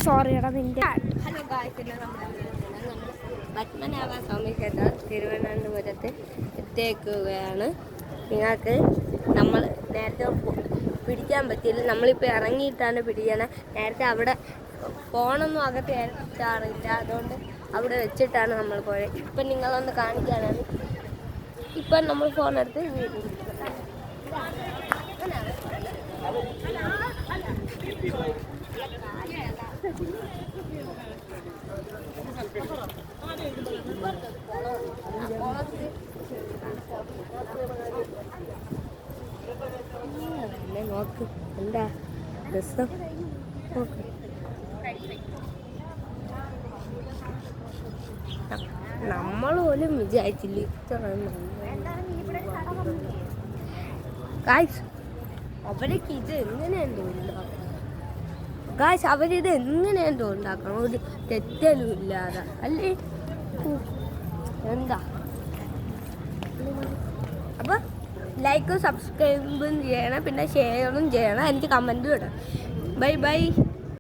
Sorry എടാ നിന്റെ. Hello guys, നമ്മൾ പത്മനാഭ സ്വാമി ക്ഷേത്രം തിരുവനന്തപുരത്ത് എത്തിയേക്കുകയാണ്. നിങ്ങൾക്ക് നമ്മൾ നേരത്തെ പിടിക്കാൻ പറ്റിയില്ല, നമ്മളിപ്പോൾ ഇറങ്ങിയിട്ടാണ് പിടിക്കണത്. നേരത്തെ അവിടെ ഫോണൊന്നും അകത്ത് ഏറ്റാറില്ല, അതുകൊണ്ട് അവിടെ വെച്ചിട്ടാണ് നമ്മൾ പോയത്. ഇപ്പം നിങ്ങളൊന്ന് കാണിക്കാനാണ്. ഇപ്പം നമ്മൾ ഫോണെടുത്ത് നോക്ക് എന്താ രസം. നമ്മൾ പോലും വിചാരിച്ചില്ല ഇത്ര ഗായ്സ്. അവരൊക്കെ ഇത് എങ്ങനെയുണ്ടോ ഉണ്ടാക്കണം ഗായ്സ്, അവരിത് എങ്ങനെയുണ്ടോ ഉണ്ടാക്കണം, ഒരു തെറ്റലും ഇല്ലാതെ അല്ലേ. എന്താ അപ്പം ലൈക്കും സബ്സ്ക്രൈബും ചെയ്യണം, പിന്നെ ഷെയറും ചെയ്യണം, എനിക്ക് കമൻറ്റും ഇടണം. Bye bye.